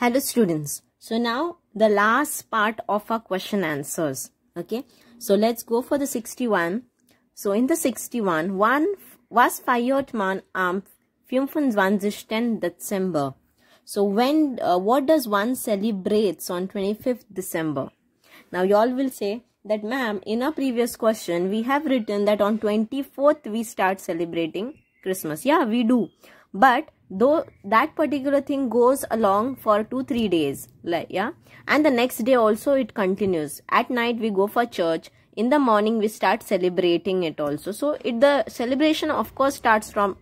Hello students. So now the last part of our question answers. Okay. So let's go for the 61. So in the 61, was feiert man am 25. Dezember. So what does one celebrates on 25th December? Now you all will say that ma'am, in our previous question we have written that on 24th we start celebrating Christmas. Yeah, we do. But though that particular thing goes along for 2-3 days, and the next day also it continues. At night we go for church, in the morning we start celebrating it also. So the celebration of course starts from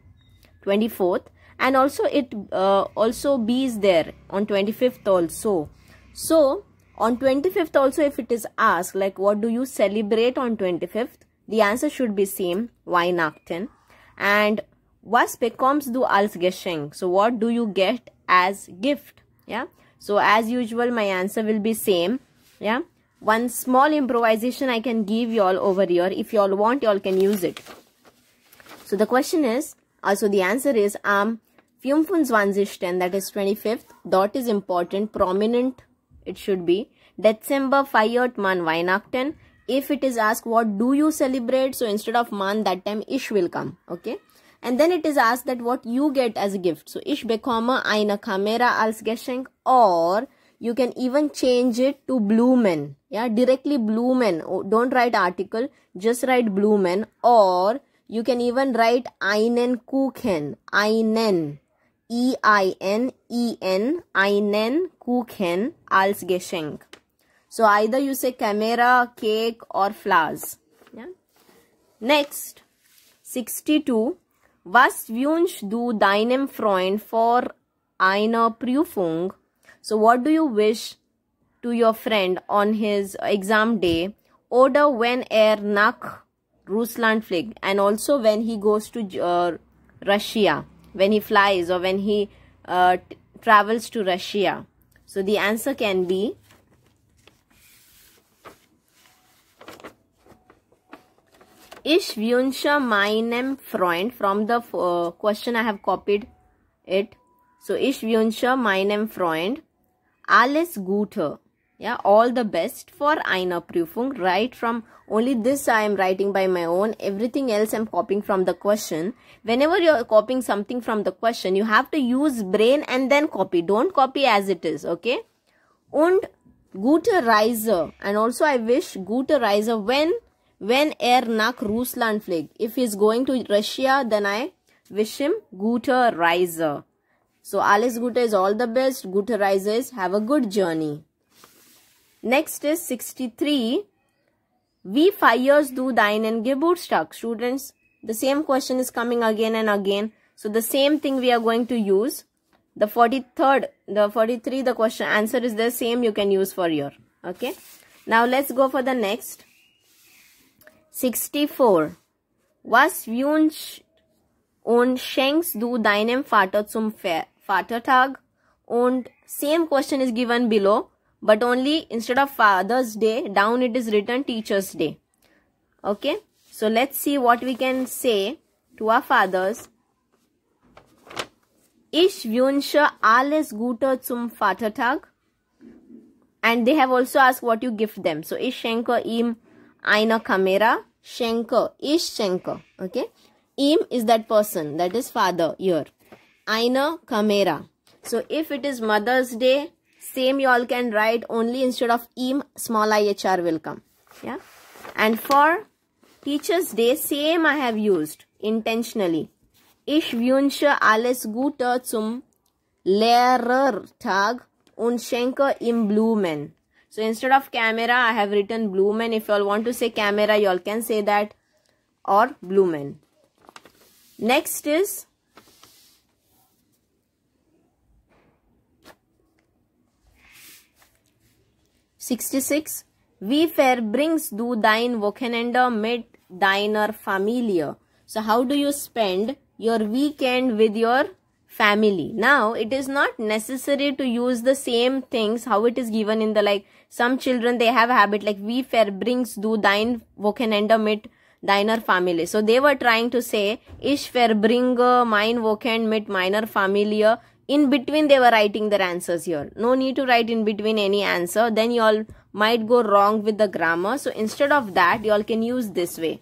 24th, and also it also is there on 25th also. So on 25th also, if it is asked like what do you celebrate on 25th, the answer should be same, Weihnachten. And was becomes du als Geschenk? So what do you get as gift? Yeah. So as usual my answer will be same. Yeah. One small improvisation I can give you all over here. If you all want, you all can use it. So the question is, also the answer is 25. That is 25th. Dot is important, prominent it should be. December feiert man Weihnachten. If it is asked what do you celebrate, so instead of man that time ich will come. Okay. And then it is asked that what you get as a gift. So ich bekomme eine Kamera als Geschenk, or you can even change it to Blumen. Yeah, directly Blumen. Don't write article, just write Blumen. Or you can even write einen Kuchen. Einen. E-I-N-E-N. Einen Kuchen als Geschenk. So either you say camera, cake or flowers. Yeah. Next, 62. Was wünschst du deinem Freund for eine Prüfung? So what do you wish to your friend on his exam day, oder when nach Russland fliegt, and also when he goes to Russia, when he flies or when he travels to Russia? So the answer can be Ich wünsche meinem Freund. From the question I have copied it. So ich wünsche meinem Freund alles Gute. Yeah, all the best for eine Prüfung. Right from only this I am writing by my own. Everything else I am copying from the question. Whenever you are copying something from the question, you have to use brain and then copy. Don't copy as it is. Okay. Und gute Reise. And also I wish gute Reise when nach Russland fliegt. If he is going to Russia, then I wish him gute Reise. So alles Gute is all the best. Gute Reise is have a good journey. Next is 63. Wie feierst du deinen Geburtstag? Students, the same question is coming again and again. So the same thing we are going to use. The 43rd, the question answer is the same, you can use for your. Okay. Now let's go for the next. 64. Was wünschst und schenkst du deinem Vater zum Vatertag? Und same question is given below, but only instead of Father's Day, down it is written Teacher's Day. Okay. So let's see what we can say to our fathers. Ich wünsche alles Gute zum Vatertag. And they have also asked what you gift them. So ich schenke ihm eine Kamera. Schenke. Ich schenke. Okay. Ihm is that person. That is father here. Eine Kamera. So if it is Mother's Day, same you all can write, only instead of ihm, small IHR will come. Yeah. And for Teacher's Day, same I have used intentionally. Ich wünsche alles Gute zum Lehrertag und schenke ihm Blumen. So instead of camera, I have written Blumen. If you all want to say camera, you all can say that, or Blumen. Next is 66. Wie verbringst du dein Wochenende mit deiner Familie? So how do you spend your weekend with your family? Now it is not necessary to use the same things how it is given in the some children they have a habit like wie verbringst du dein Wochenende mit deiner Familie. So they were trying to say ich verbringe mein Wochenende mit meiner Familie in between they were writing their answers here. No need to write in between any answer. Then you all might go wrong with the grammar. So instead of that, you all can use this way.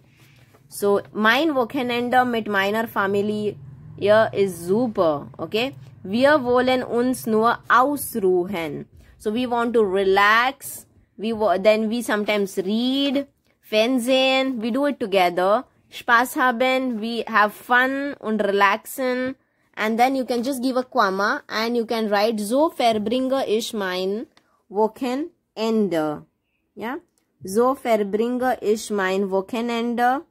So mein Wochenende mit meiner Familie is super. Okay. Wir wollen uns nur ausruhen. So we want to relax. Then we sometimes read. Fernsehen, we do it together. Spaß haben, we have fun und relaxen. And then you can just give a comma and you can write so verbringe ich mein Wochenende. Yeah. So verbringe ich mein Wochenende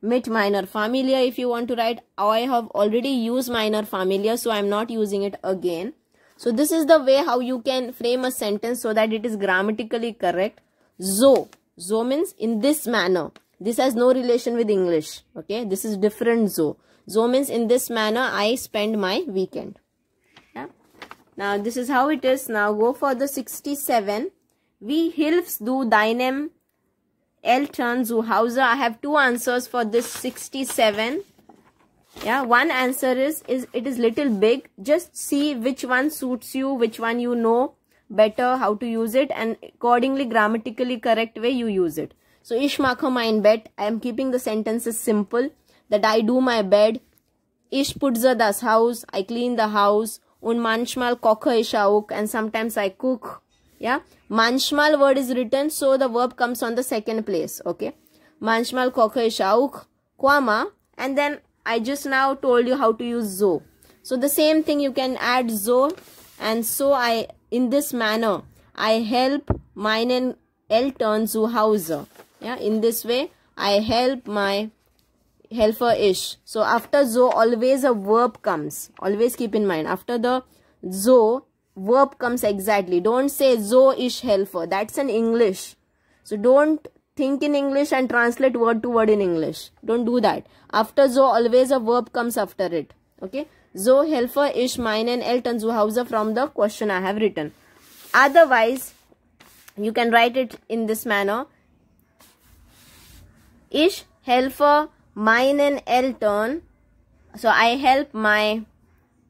mit meiner Familie. If you want to write, I have already used meiner Familie, so I am not using it again. So this is the way how you can frame a sentence so that it is grammatically correct. So means in this manner. This has no relation with English. Okay. This is different so. So means in this manner I spend my weekend. Yeah. Now this is how it is. Now go for the 67. Wie hilfst du deinem Eltern zu Hause? I have two answers for this 67. Yeah. One answer is it is little big. Just see which one suits you, which one you know better how to use it, and accordingly grammatically correct way you use it. So ich mache mein Bett. I am keeping the sentences simple. That I do my bed. Ich putze das Haus. I clean the house. Und manchmal koche ich auch. And sometimes I cook. Yeah. Manchmal word is written, so the verb comes on the second place. Okay. Manchmal koche ich auch. Comma. And then I just now told you how to use so. So the same thing you can add so. And so in this manner, I help meinen Eltern zu Hause. Yeah, in this way, I help my helfer-ish. So after so, always a verb comes. Always keep in mind, after the so, verb comes exactly. Don't say so ish helfer. That's in English. So don't think in English and translate word to word in English. Don't do that. After so, always a verb comes after it. Okay. So helfer ish meinen Eltern zu Hause from the question I have written. Otherwise, you can write it in this manner. Ich helfe meinen Eltern. So I help my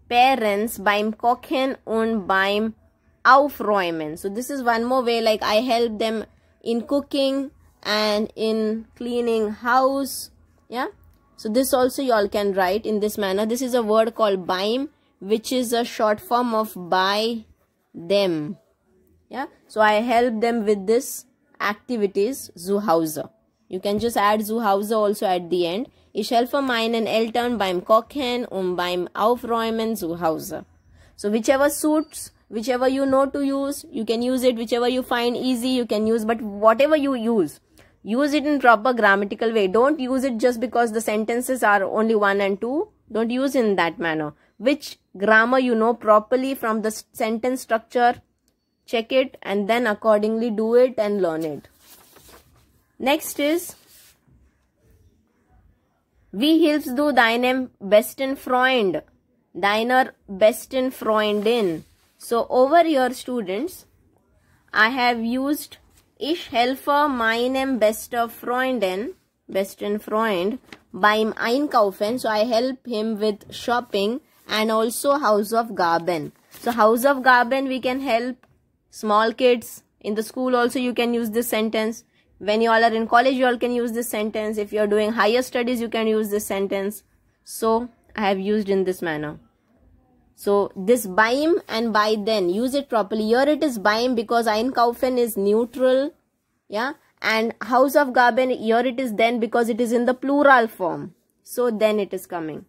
parents beim Kochen und beim Aufräumen. So this is one more way, like I help them in cooking and in cleaning house. Yeah. So this also you all can write in this manner. This is a word called beim, which is a short form of by them. Yeah. So I help them with this activities zu Hause. You can just add zu Hause also at the end. Ich helfe meinen Eltern beim Kochen und beim Aufräumen zu Hause. So whichever suits, whichever you know to use, you can use it. Whichever you find easy, you can use. But whatever you use it in proper grammatical way. Don't use it just because the sentences are only 1 and 2. Don't use in that manner. Which grammar you know properly from the sentence structure, check it and then accordingly do it and learn it. Next is, wie hilfst du deinem besten Freund? Deiner besten Freundin. So over here students, I have used ich helfe meinem besten Freund beim Einkaufen. So I help him with shopping and also Hausaufgaben. So Hausaufgaben we can help small kids. In the school also you can use this sentence. When you all are in college, you all can use this sentence. If you are doing higher studies, you can use this sentence. So I have used in this manner. So this beim and by then, use it properly. Here it is beim because einkaufen is neutral. Yeah. And Hausaufgaben, here it is then because it is in the plural form. So then it is coming.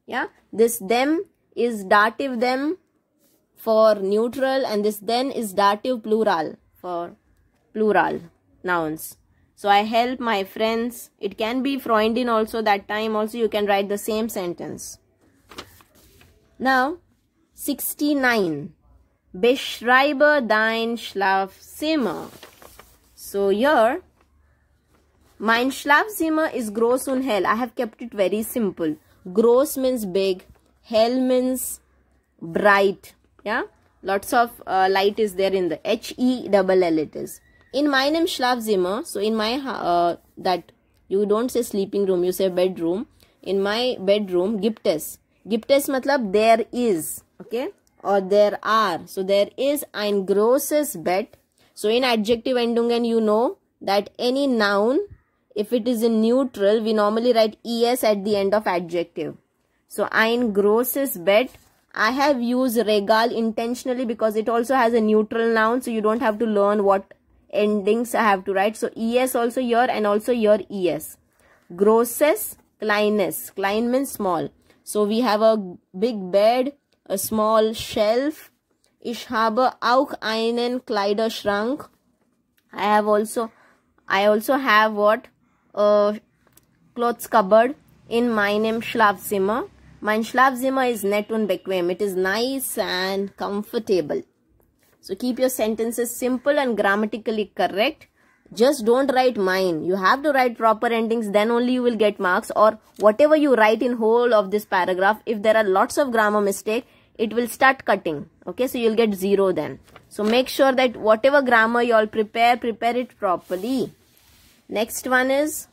Yeah. This them is dative them for neutral, and this then is dative plural for plural nouns. So I help my friends. It can be Freundin also, that time also you can write the same sentence. Now 69. Beschreibe dein Schlafzimmer. So here, mein Schlafzimmer is groß und hell. I have kept it very simple. Groß means big. Hell means bright. Yeah. Lots of light is there in the H-E-double-L it is. In meinem Schlafzimmer, so in my, that you don't say sleeping room, you say bedroom. In my bedroom, gibt es. Gibt es matlab there is. Okay, or there are. So there is ein großes Bett. So in adjective Endungen, you know that any noun, if it is in neutral, we normally write es at the end of adjective. So ein großes Bett. I have used regal intentionally because it also has a neutral noun, so you don't have to learn what endings I have to write. So es also here and also here es. Großes, kleines. Klein means small. So we have a big bed, a small shelf. Ich habe auch einen Kleiderschrank. I also have what? A clothes cupboard in meinem Schlafzimmer. Mein Schlafzimmer is nett und bequem. It is nice and comfortable. So keep your sentences simple and grammatically correct. Just don't write mine. You have to write proper endings, then only you will get marks, or whatever you write in whole of this paragraph. If there are lots of grammar mistake, it will start cutting. Okay, so you'll get 0 then. So make sure that whatever grammar you all prepare it properly. Next one is,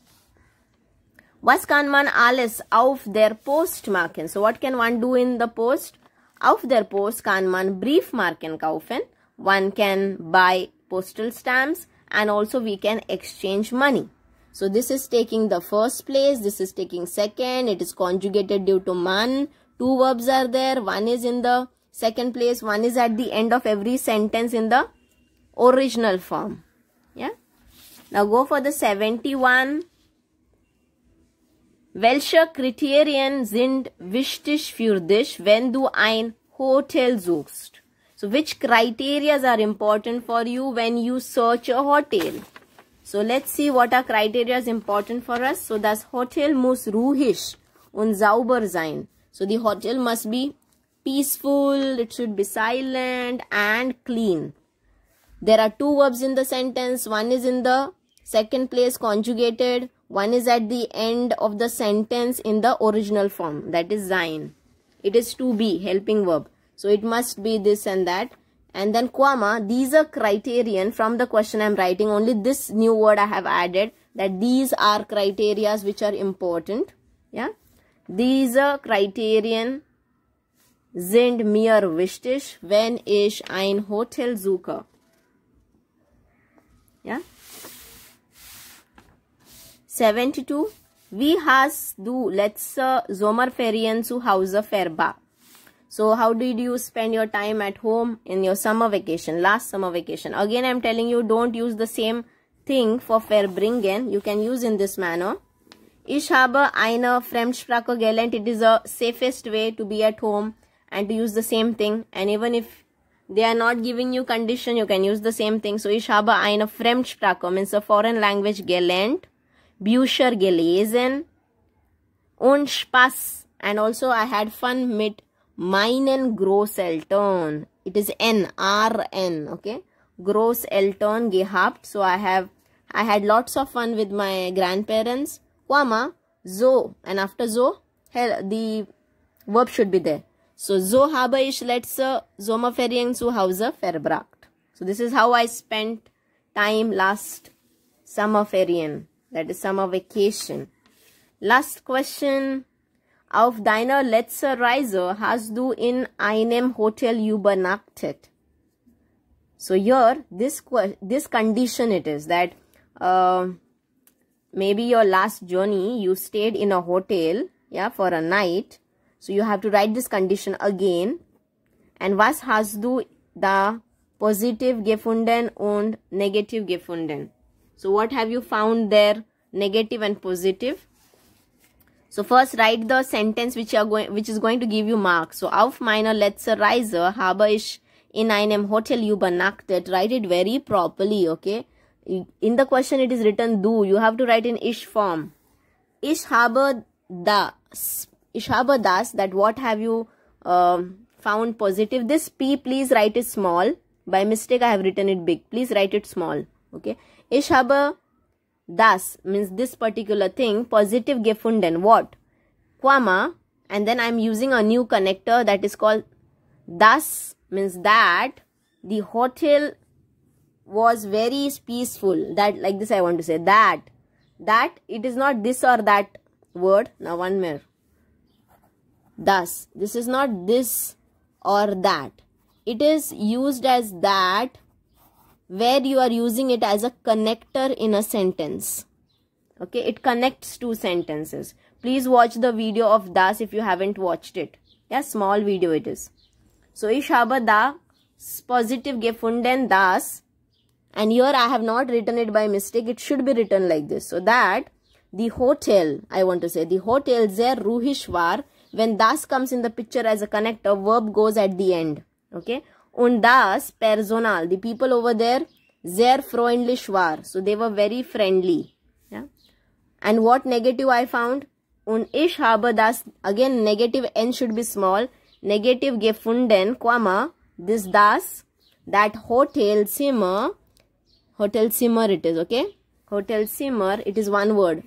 was kann man alles auf der Post machen? So what can one do in the post? Auf der Post kann man Briefmarken kaufen. One can buy postal stamps and also we can exchange money. So this is taking the first place. This is taking second. It is conjugated due to man. 2 verbs are there. One is in the second place. One is at the end of every sentence in the original form. Yeah. Now go for the 71. Welche Kriterien sind wichtig für dich, wenn du ein Hotel suchst? So which criteria are important for you when you search a hotel? So let's see what are criteria important for us. So das Hotel muss ruhig und sauber sein. So the hotel must be peaceful, it should be silent and clean. There are 2 verbs in the sentence. One is in the second place conjugated. One is at the end of the sentence in the original form, that is sein. It is to be, helping verb. So it must be this and that. And then comma, these are criterion from the question I am writing. Only this new word I have added, that these are criteria which are important. Yeah. These are Kriterien sind mir wichtig, wenn ich ein Hotel suche. Yeah. 72. Wie hast du letzte Sommerferien zu Hause verbracht? So how did you spend your time at home in your summer vacation, last summer vacation? Again, I am telling you, don't use the same thing for verbringen. You can use in this manner. Ich habe eine Fremdsprache gelernt. It is a safest way to be at home and to use the same thing. And even if they are not giving you condition, you can use the same thing. So ich habe eine Fremdsprache means a foreign language gelernt. Bücher gelesen und Spaß, and also I had fun mit meinen Großeltern. It is N-R-N, okay? Großeltern gehabt. So I had lots of fun with my grandparents. Comma, so, and after so, the verb should be there. So so habe ich letzte Sommerferien zu Hause verbracht. So this is how I spent time last Sommerferien. That is summer vacation. Last question. Auf deiner letzten Reise hast du in einem Hotel übernachtet? So here, this condition it is that maybe your last journey you stayed in a hotel, yeah, for a night. So you have to write this condition again. And was hast du da positiv gefunden und negativ gefunden? So what have you found there, negative and positive? So first write the sentence which is going to give you marks. So auf meiner letzten Reise habe ich in einem Hotel übernachtet. Write it very properly, okay? In the question it is written du. You have to write in ich form. Ich habe das. That what have you found positive? This P, please write it small. By mistake I have written it big. Please write it small, okay? Ich habe das means this particular thing positive gefunden. What? Comma, and then I am using a new connector that is called das means that the hotel was very peaceful. That, like this I want to say that it is not this or that word. Now one more. Das. This is not this or that. It is used as that where you are using it as a connector in a sentence. Okay, it connects two sentences. Please watch the video of das if you haven't watched it. Yeah, small video it is. So, ich habe das positive gefunden, das. And here I have not written it by mistake. It should be written like this. So that the hotel, I want to say, the hotel sehr ruhig war. When das comes in the picture as a connector, verb goes at the end. Okay. Und das Personal, the people over there, sehr freundlich war. So they were very friendly. Yeah. And what negative I found? Und ich habe das, again negative n should be small. Negative gefunden, comma, this das, that Hotelzimmer it is, okay? Hotelzimmer, it is one word.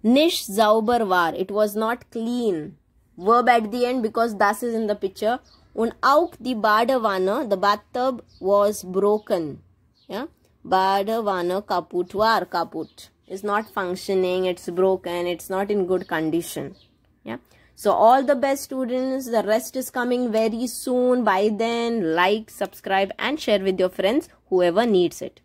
Nicht sauber war, it was not clean. Verb at the end because das is in the picture. Und auch die Badewanne, the bathtub was broken. Yeah? Badewanne kaputt war, kaputt. It's not functioning, it's broken, it's not in good condition. Yeah? So all the best students, the rest is coming very soon. By then, like, subscribe and share with your friends, whoever needs it.